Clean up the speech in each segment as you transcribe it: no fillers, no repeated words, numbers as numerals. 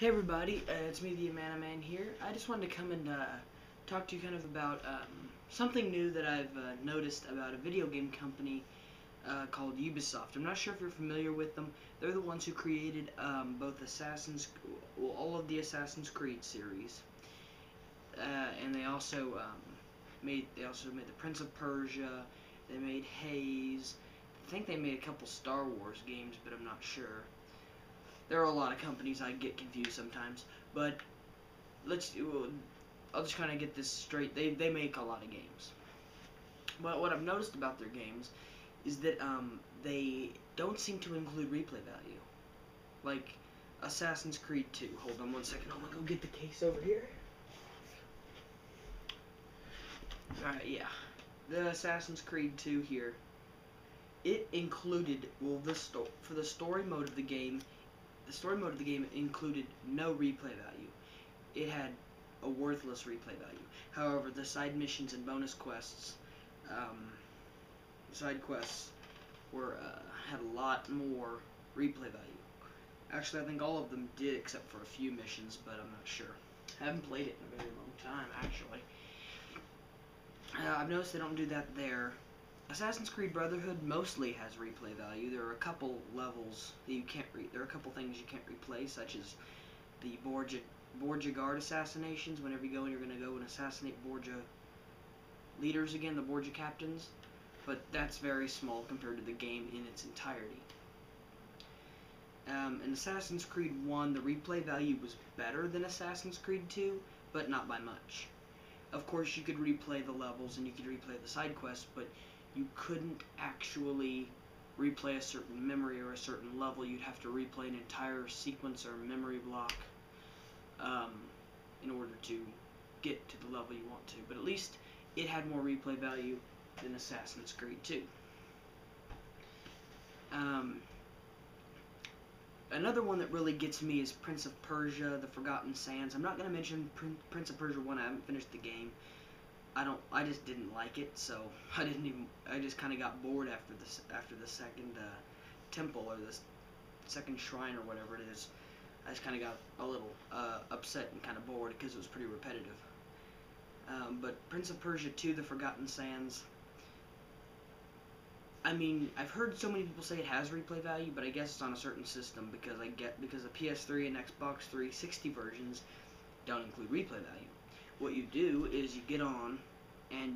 Hey everybody, it's me, the Man here. I just wanted to come and talk to you kind of about something new that I've noticed about a video game company called Ubisoft. I'm not sure if you're familiar with them. They're the ones who created both all of the Assassin's Creed series, and they also made the Prince of Persia. They made Haze. I think they made a couple Star Wars games, but I'm not sure. There are a lot of companies I get confused sometimes, but I'll just kind of get this straight. They make a lot of games. But what I've noticed about their games is that they don't seem to include replay value. Like Assassin's Creed 2. Hold on one second. I'm gonna go get the case over here. Alright, yeah. The Assassin's Creed 2 here. It included, well, for the story mode of the game, included no replay value. It had a worthless replay value. However, the side missions and bonus quests, side quests had a lot more replay value. Actually, I think all of them did except for a few missions, but I'm not sure. I haven't played it in a very long time, actually. I've noticed they don't do that there. Assassin's Creed Brotherhood mostly has replay value. There are a couple levels that you can't there are a couple things you can't replay, such as the Borgia guard assassinations. Whenever you go and you're going to go and assassinate Borgia leaders again, the Borgia captains. But that's very small compared to the game in its entirety. In Assassin's Creed 1, the replay value was better than Assassin's Creed 2, but not by much. Of course, you could replay the levels and you could replay the side quests, but you couldn't actually replay a certain memory or a certain level. You'd have to replay an entire sequence or memory block in order to get to the level you want to. But at least it had more replay value than Assassin's Creed 2. Another one that really gets me is Prince of Persia: The Forgotten Sands. I'm not going to mention Prince of Persia 1. I haven't finished the game. I just didn't like it, so I just kind of got bored after the second temple, or the second shrine, or whatever it is. I just kind of got a little upset and kind of bored because it was pretty repetitive. But Prince of Persia 2: The Forgotten Sands, I mean, I've heard so many people say it has replay value, but I guess it's on a certain system, because the PS3 and Xbox 360 versions don't include replay value. What you do is you get on, and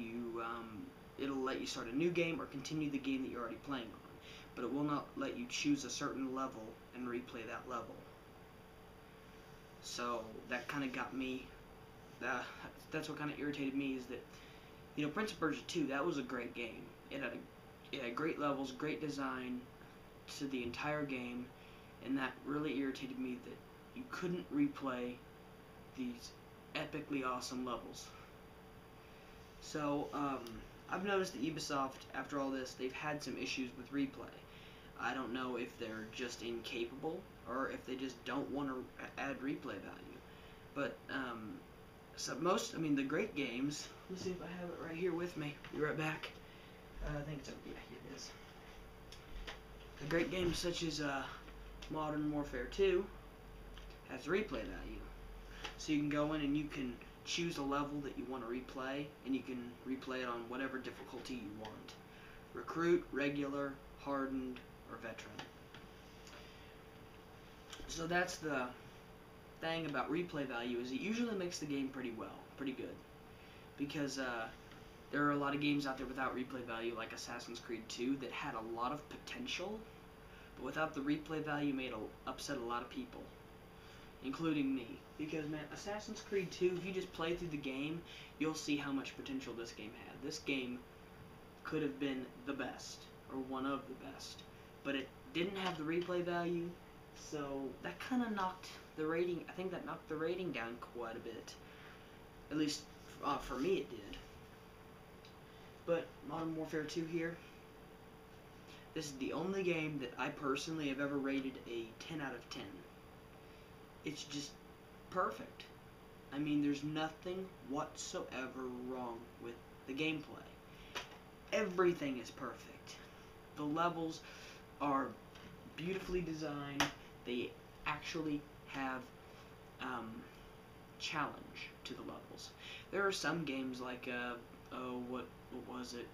it'll let you start a new game or continue the game that you're already playing on, but it will not let you choose a certain level and replay that level. So that kind of got me. That's what kind of irritated me, is that, Prince of Persia 2, that was a great game. It had great levels, great design to the entire game, and that really irritated me that you couldn't replay these epically awesome levels. So, I've noticed that Ubisoft, after all this, they've had some issues with replay. I don't know if they're just incapable, or if they just don't want to add replay value. But, the great games, let's see if I have it right here with me. Be right back. I think it's, yeah, here it is. The great games such as Modern Warfare 2 has replay value. So you can go in and you can choose a level that you want to replay, and you can replay it on whatever difficulty you want. Recruit, regular, hardened, or veteran. So that's the thing about replay value, is it usually makes the game pretty good. Because there are a lot of games out there without replay value, like Assassin's Creed 2, that had a lot of potential, but without the replay value made upset a lot of people, including me. Because, man, Assassin's Creed 2, if you just play through the game, you'll see how much potential this game had. This game could have been the best, or one of the best, but it didn't have the replay value, so that kind of knocked the rating. I think that knocked the rating down quite a bit. At least for me it did. But Modern Warfare 2 here, this is the only game that I personally have ever rated a 10 out of 10. It's just perfect. I mean, there's nothing whatsoever wrong with the gameplay. Everything is perfect. The levels are beautifully designed. They actually have challenge to the levels. There are some games like what was it?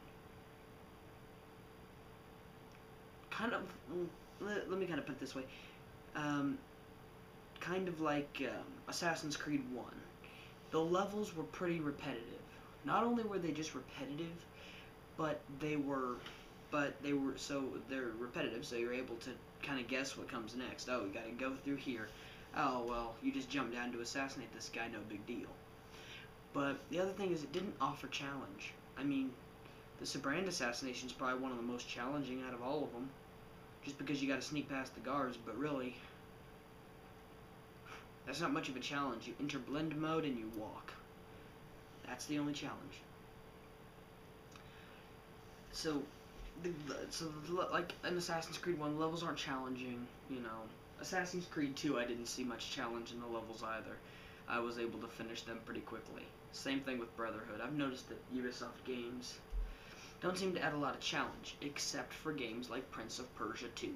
Kind of. Let me kind of put it this way. Kind of like Assassin's Creed 1. The levels were pretty repetitive. Not only were they just repetitive, but they're repetitive, so you're able to kind of guess what comes next. Oh, you gotta go through here. Oh, well, you just jump down to assassinate this guy, no big deal. But the other thing is it didn't offer challenge. I mean, the Sobrand assassination is probably one of the most challenging out of all of them, just because you gotta sneak past the guards, but really, that's not much of a challenge. You enter blend mode and you walk. That's the only challenge. So, like in Assassin's Creed 1, levels aren't challenging, you know. Assassin's Creed 2, I didn't see much challenge in the levels either. I was able to finish them pretty quickly. Same thing with Brotherhood. I've noticed that Ubisoft games don't seem to add a lot of challenge, except for games like Prince of Persia 2.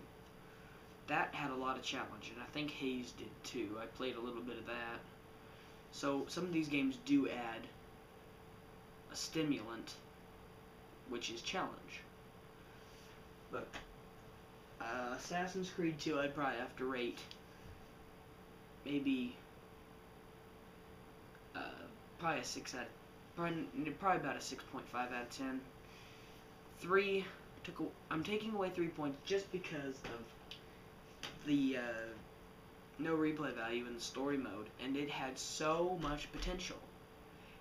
That had a lot of challenge, and I think Haze did too. I played a little bit of that. So some of these games do add a stimulant, which is challenge. But Assassin's Creed 2, I'd probably have to rate maybe probably a 6 out of, probably about a 6.5 out of 10. 3 I'm taking away 3 points just because of the no replay value in the story mode, and it had so much potential.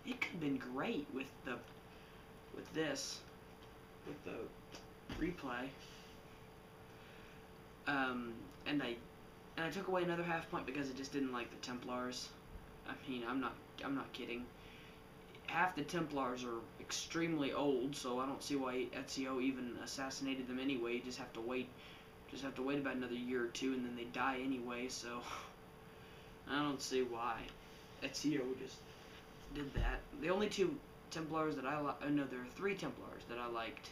It could have been great with the replay. And I took away another half point because I just didn't like the Templars. I mean, I'm not kidding. Half the Templars are extremely old, so I don't see why Ezio even assassinated them anyway. You just have to wait about another year or two, and then they die anyway. So I don't see why Ezio just did that. The only two Templars that I like, no, there are 3 Templars that I liked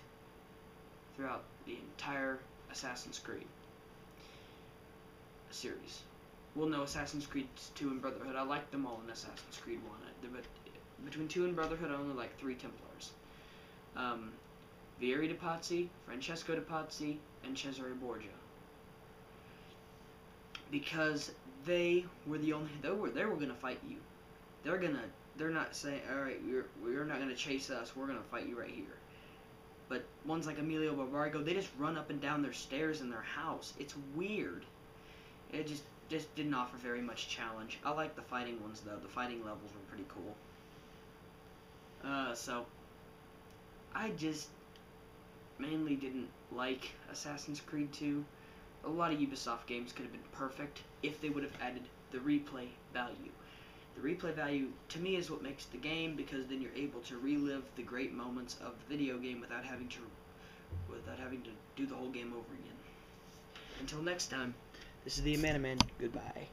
throughout the entire Assassin's Creed series. Well, no, Assassin's Creed 2 and Brotherhood. I liked them all in Assassin's Creed 1. But between 2 and Brotherhood, I only like 3 Templars. Vieri de Pazzi, Francesco de Pazzi, and Cesare Borgia. Because they were gonna fight you. They're not saying, alright, you're not gonna chase us, we're gonna fight you right here. But ones like Emilio Barbarigo, they just run up and down their stairs in their house. It's weird. It just didn't offer very much challenge. I like the fighting ones though. The fighting levels were pretty cool. So I just mainly didn't like Assassin's Creed 2. A lot of Ubisoft games could have been perfect if they would have added the replay value. The replay value, to me, is what makes the game, because then you're able to relive the great moments of the video game without having to do the whole game over again. Until next time, this is the Amana Man. Goodbye.